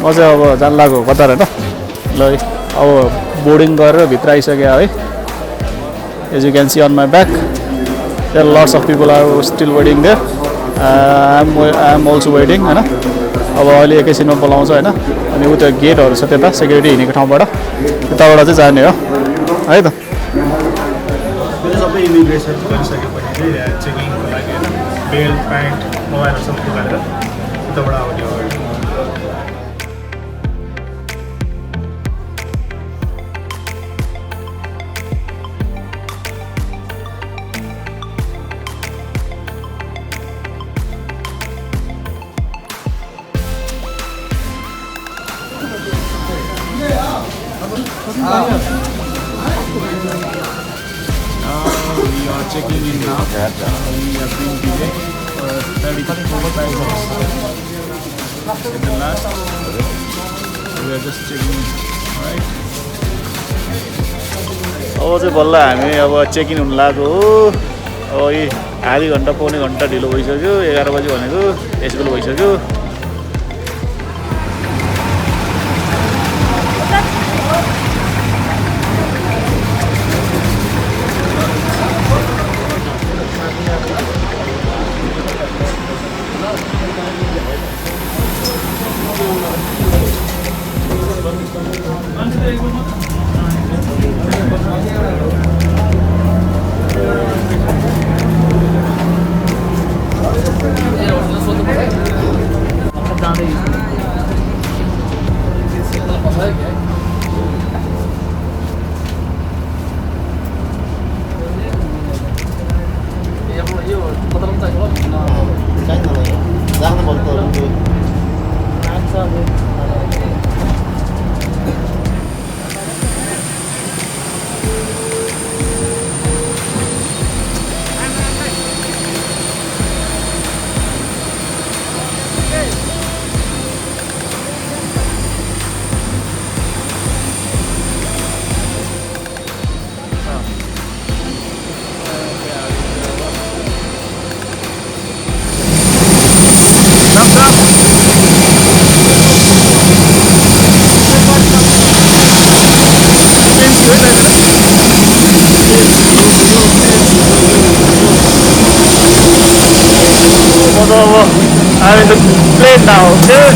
म चाहिँ अब जान लाग्यो कतार हैन ल अब बोर्डिङ गरेर भित्र आइसक्यो है as you can see on my back there are lots of people are still waiting there I'm also waiting हैन अब अहिले एकैछिनमा बोलाउँछ हैन अनि उता गेटहरु छ त्यता सेक्युरिटी हिनेको ठाउँबाट त्यताबाट चाहिँ जाने हो है त सबै इमिग्रेसन गरिसकेपछि चेकिङको लागि बेल प्यान्ट मोबाइलहरु सबै निकालेर त्यताबाट आउने हो we are checking in now. We have been delayed for 35 hours. In the last, we are just checking in. Alright. अब चाहिँ बल्ल हामी अब चेक इन हुन लाग्यो अब यी आधी घण्टा पौने घण्टा ढिलो भइसक्यो 11 बजे भनेको यसबेला भइसक्यो I'm in the plane now, okay?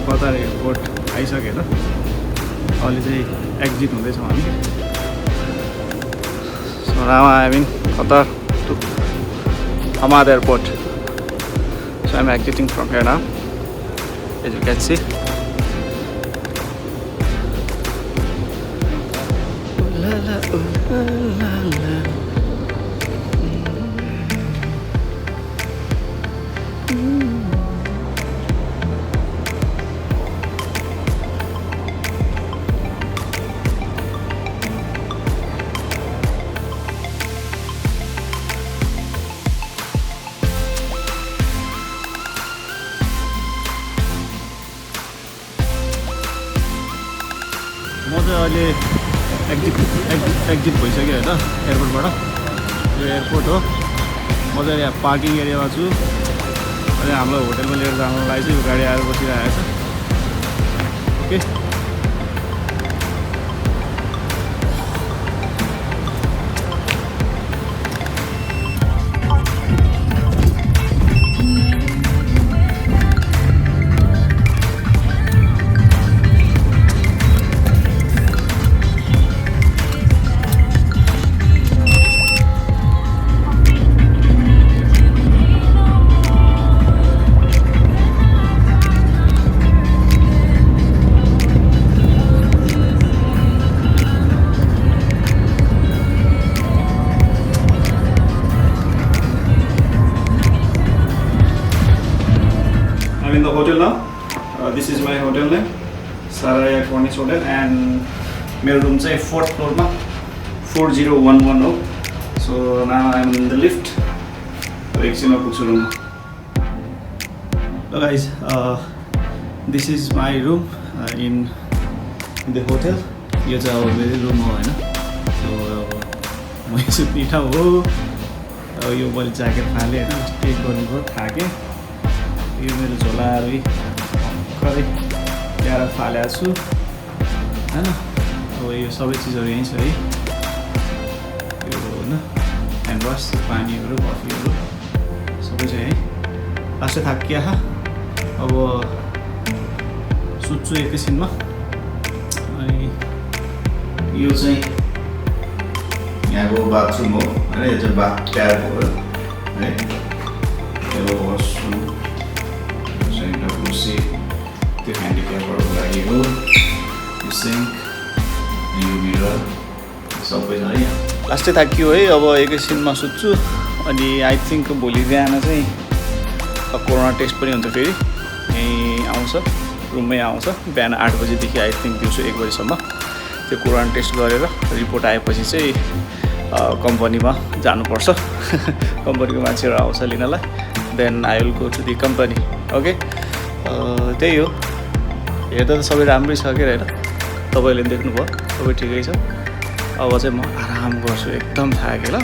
Qatar airport आइसक्यो ल अहिले चाहिँ एक्जिट हुँदैछ हामी So now I am in Qatar to Hamad airport. So I am exiting from here now, as you can see. म चाहिँ अहिले एक्जिट भइसक्यो होइन एयरपोर्टबाट। यो एयरपोर्ट हो। म चाहिँ यहाँ पार्किङ एरियामा छु। अनि हाम्रो होटलमा लिएर जानलाई चाहिँ यो गाडी आएर बसिरहेको छ। Okay, I'm in the hotel now. This is my hotel name, SARAYA Hotel, and मेरो room चाहिँ 4th floor मा 4011 हो. So now I'm in the lift. एकछिनमा पुग्छु रुममा। So guys, this is my room in the hotel. यो चाहिँ अब मेरो रुम हो होइन। So म सुत्ने ठाउँ हो। यो मैले ज्याकेट फालेँ होइन, स्टे गर्नुभयो थाकेँ। यो मेरो झोलाहरू भर्खरै ल्याएर फालेको छु होइन। अब यो सबै चिजहरू यहीँ छ है। यो होइन ह्यान्ड वास, पानीहरू, कफीहरू सबै छ यहीँ। लास्टै थाकिया अब सुत्छु एकैछिनमा। अनि यो चाहिँ यहाँको बाथरुम हो होइन। यो चाहिँ बाथ ट्याब हो है। यो वासरुम सेन्टर त्यो ह्यान्डिक्यापहरूको लागि हो। यो सिङ्क, यो मिरर सबै छ है। लास्टै थाकियो है। अब एकैछिनमा सुत्छु। अनि आई थिङ्क भोलि बिहान चाहिँ कोरोना टेस्ट पनि हुन्छ। फेरि यहीँ आउँछ, रुममै आउँछ बिहान 8 बजीदेखि आई थिङ्क दिउँसो 1 बजीसम्म। त्यो कोरोना टेस्ट गरेर रिपोर्ट आएपछि चाहिँ कम्पनीमा जानुपर्छ। कम्पनीको मान्छेहरू आउँछ लिनलाई। Then I will go to the company. Okay, त्यही हो। हेर्दा त सबै राम्रै छ के होइन। तपाईँले देख्नुभयो सबै ठिकै छ। अब चाहिँ म आराम गर्छु, एकदम थाकेँ ल।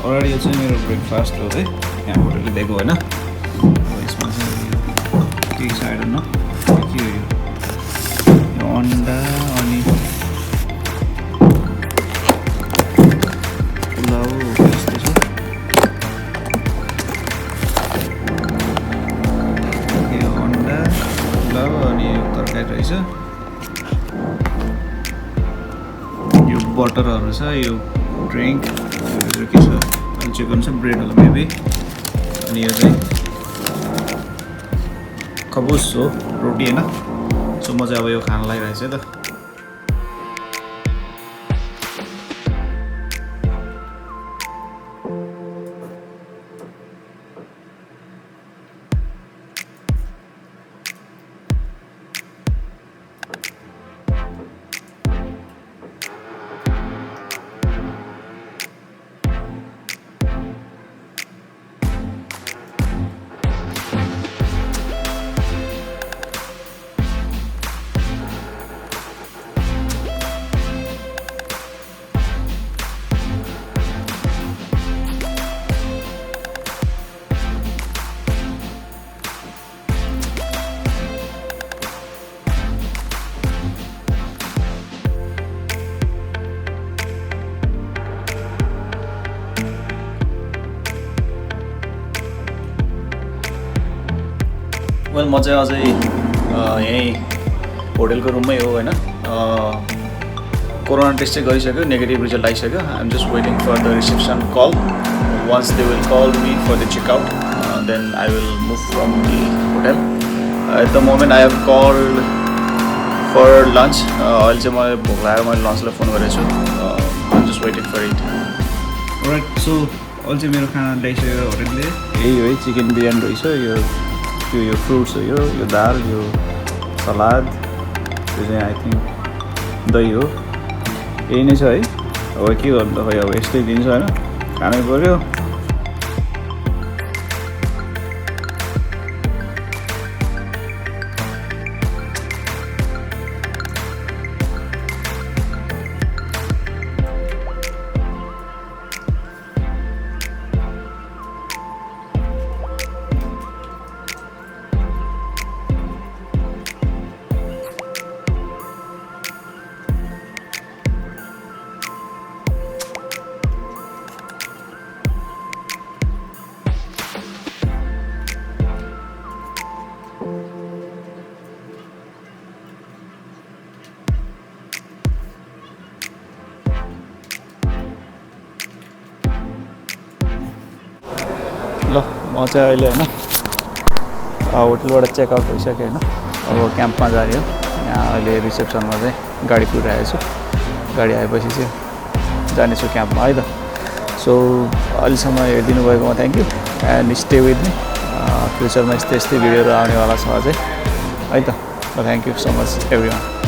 अलरेडी यो चाहिँ मेरो ब्रेकफास्ट हो है। यहाँ होटलले दिएको होइन। यसमा चाहिँ के साइड न के हो यो अन्डा अनि पुलाउ यस्तो छ। यो अन्डा, पुलाउ अनि यो तरकारी रहेछ। यो बटरहरू छ, यो ड्रिङ्क के छ, चिकन छ, ब्रेड होला मेबी। अनि यो चाहिँ खबुस हो, रोटी होइन। सो म चाहिँ अब यो खाना लागिरहेको छु है त वेल म चाहिँ अझै यहीँ होटलको रुममै हो होइन कोरोना टेस्ट चाहिँ गरिसक्यो नेगेटिभ रिजल्ट आइसक्यो I am just waiting for the reception call once they will call me for the checkout then I will move from the hotel at the moment I have called for lunch अहिले चाहिँ मलाई भोक लागेर मैले लन्चलाई phone गरेको छु I am just waiting for it right so अहिले चाहिँ मेरो खाना ल्याइसक्यो होटलले यही हो है चिकन बिरयानी रहेछ यो फ्रुट्स हो यो दाल यो सलाद यो चाहिँ आई थिङ्क दही हो यही नै छ है अब के गर्नु त खै अब यस्तै दिन्छ होइन खानै पऱ्यो ल म चाहिँ अहिले होइन होटलबाट चेकआउट भइसक्यो होइन अब क्याम्पमा जाने हो यहाँ अहिले रिसेप्सनमा चाहिँ गाडी कुदिरहेको छु गाडी आएपछि चाहिँ जानेछु क्याम्पमा है त सो अहिलेसम्म हेरिदिनु भएकोमा thank you and stay with me फ्युचरमा यस्तै भिडियोहरू आउनेवाला छ अझै है त thank you so much every one